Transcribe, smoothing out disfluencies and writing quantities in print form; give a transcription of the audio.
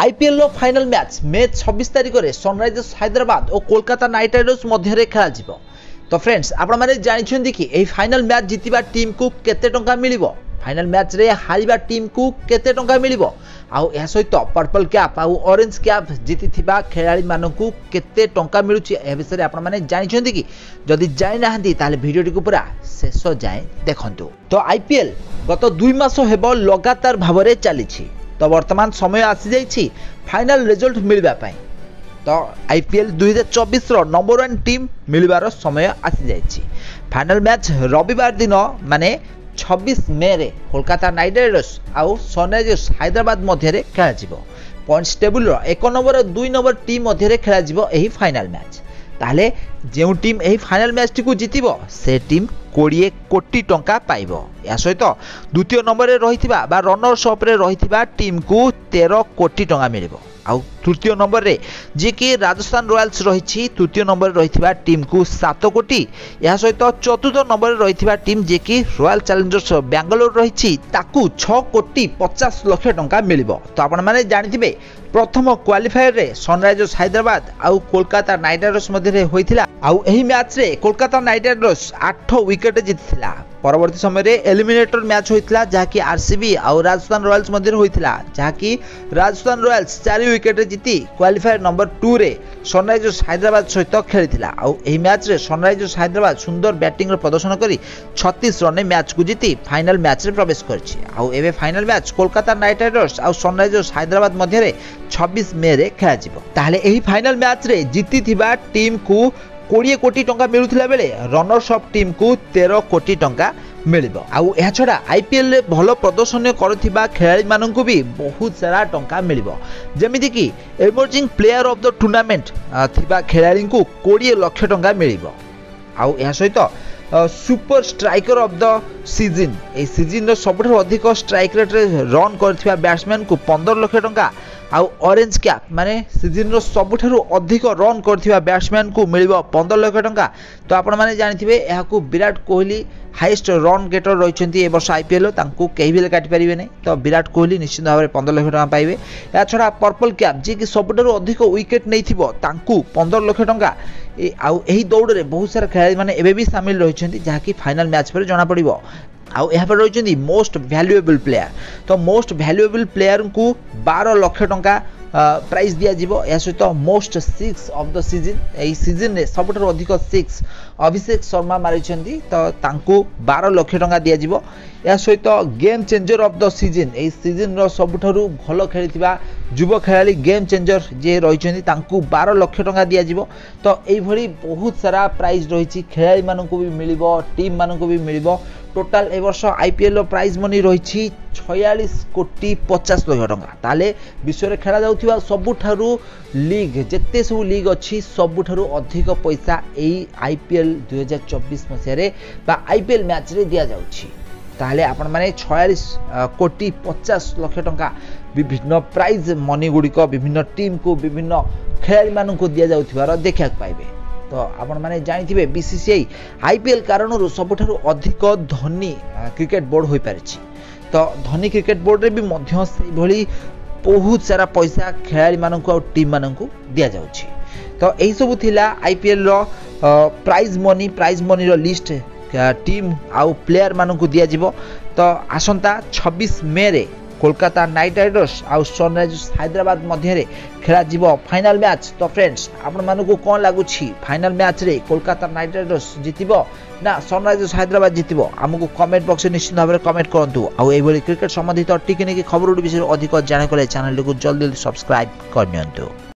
IPL रो final match मे 26 तारिख में Sunrisers Hyderabad और कोलकाता नाइट राइडर्स मध्य खेल। तो फ्रेंड्स आपण माने जानिछन्ती कि एही फाइनल मैच जितिबा टीम को केते टंका मिलिबो, फाइनल मैच रे हारिबा टीम को केते टंका मिलिबो, आउ या सहित पर्पल कैप आउ ऑरेंज कैप जीतिथिबा खेलाड़ी मानकू केते टंका मिलुची ए विषय आपण माने जानिछन्ती कि जदि जानि नाहंती ताले वीडियो को पूरा शेष जाए देखंतु। तो आईपीएल गत 2 मास हेबो लगातार भाबरे चलीछि। तो वर्तमान समय आसी जाइछि फाइनल रिजल्ट मिलबा पई। तो आईपीएल 2024 रो नंबर 1 टीम मिलबार समय आसी जाइछि। फाइनल मैच रविवार दिन माने 26 मे रे कोलकाता नाइट राइडर्स आउ सनराइजर्स हैदराबाद मध्य खेला जिवो। पॉइंट्स टेबल रो 1 नंबर और 2 नंबर टीम मध्य खेला जिवो एही फाइनल मैच। ताले जो टीम एही फाइनल मैच टी को जितिबो से टीम 20 कोटी टंका पाइबो। या सहित द्वितीय नंबर रे रहिथिबा बा रनर्स अप रे रहिथिबा टीम को 13 कोटी टंका मिलिबो। आउ तृतीय नंबर रे जे कि राजस्थान रॉयल्स रहिछि तृतीय नंबर रहिथिबा टीम को 7 कोटी। या सहित चतुर्थ नंबर रे रहिथिबा टीम जे कि रॉयल चैलेंजर्स बेंगलोर रहिछि ताकू 6 कोटी 50 लाख टंका मिलिबो। तो आपण माने जानिथिबे प्रथम क्वालिफायर रे सनराइजर्स हैदराबाद आउ कोलकाता नाइट राइडर्स मध्य होइथिला। आउ एही मैच रे कोलकाता नाइट राइडर्स 8 विकेट जीतिथिला। परवर्ती समय रे एलिमिनेटर मैच होइथिला जहाकी आरसीबी आउ राजस्थान रॉयल्स मध्य होइथिला, जहाकी राजस्थान रॉयल्स 4 विकेट जीति क्वालिफायर नंबर 2 रे सनराइजर्स हैदराबाद सहित खेलिथिला। आउ एही मैच रे सनराइजर्स हैदराबाद सुंदर बैटिंग रो प्रदर्शन करी 36 रन मैच को जीति फाइनल मैच रे प्रवेश करछि। आउ एबे final match Kolkata night Riders आउ सनराइजर्स हैदराबाद मध्य रे 26 मे रे खेला जिवो। ताहले एही फाइनल मैच रे जीतिथिबा टीम को 20 कोटी टंका मिलुथिला बेले रनर्स अप टीम को 13 कोटी टंका मिलिबो। आउ एहा छडा आईपीएल रे भलो प्रदर्शन करथिबा खेलाड़ी माननकु भी बहुत सारा टंका मिलिबो। जेमिति कि emerging player of the tournament थिबा खेलाड़ी को 20 लाख टंका मिलिबो। आउ एहा सहित super striker of the season ए सीजन रो सबठो अधिक स्ट्राइक रेट रे रन करथिबा बैट्समैन को 15 लाख टंका। आउ ऑरेंज कैप माने सीजन रो सबठो अधिक रन करथिबा बैट्समैन को मिलिबो 15 लाख टंका। तो आपण माने जानिथिबे एहा को Virat Kohli highest run getter रहिसंती ए वर्ष आईपीएल तांको केही भी काटि परिबे नै। तो विराट कोहली निश्चित भाव में 15 लाख टंका पाइबे। या छडा पर्पल कैप जे कि सबठो अधिक विकेट नैथिबो तांको 15 लाख टंका। आउ एही दौड़ रे बहुत सारा खेलाड़ी माने एबे भी शामिल रहिसंती जहाकी फाइनल मैच पर जना पड़िबो। आउ यहाँ पर रही मोस्ट वैल्यूएबल प्लेयर। तो मोस्ट वैल्यूएबल प्लेयर को 12 लाख टंका प्राइज दिया जिवो। या सहित मोस्ट 6 ऑफ द सीजन ए सीजन रे सबठो अधिक 6 अभिषेक शर्मा मारिछंती तो तांको 12 लाख टंका दिया जिवो। या सहित game changer of the season ए सीजन रो सबठो भलो खेलिथिबा युवा खेलाड़ी गेम चेंजर जे रहिछंती तांको 12 लाख टंका दिया जिवो। तो एई भली बहुत सारा प्राइज रहिछि खेलाड़ी माननको भी मिलिबो, टीम माननको भी मिलिबो। टोटाल ए वर्ष आईपीएल रो प्राइज मनी रही 46 कोटी 50 लाख टंका। ताले विश्व रे खेला जाउथिबा सबुठारु लीग जेते सब लीग अछि सबुठारु अधिक पैसा एई आईपीएल 2024 मसिया रे बा आईपीएल मैच रे दिया जाउछि। ताले आपण माने 46 कोटी 50 लाख टंका विभिन्न प्राइज मनी गुडी को विभिन्न टीम को विभिन्न खेलाड़ी मानन को दिया जाउथिबार देखा पाइबे। तो आपण माने जानिथिबे बीसीसीआई आईपीएल कारणरू सबठारु अधिक धनी क्रिकेट बोर्ड होई पारिछि। तो धनी क्रिकेट बोर्ड रे भी मध्य से भली बहुत सारा पैसा खेलाड़ी माननकु और टीम माननकु दिया जाउछि। तो एही सब थिला आईपीएल रो प्राइज मनी रो लिस्ट टीम आउ प्लेयर माननकु दिया जिवो। तो आसंता 26 मे रे कोलकाता नाइट राइडर्स आउ सनराइजर्स हैदराबाद मध्य खेला जिवो फाइनल मैच। तो फ्रेंड्स आपण मानकु कोन लागुछि फाइनल मैच रे कोलकाता नाइट राइडर्स जितिबो ना सनराइजर्स हैदराबाद जितिबो? हमकु कमेंट बॉक्स में निश्चित भाव में कमेंट करंतु। आउ एई भली क्रिकेट संबंधित टिकनिक खबर विषय अधिक जाने को चैनल को जल्दी सब्सक्राइब करनियंतु।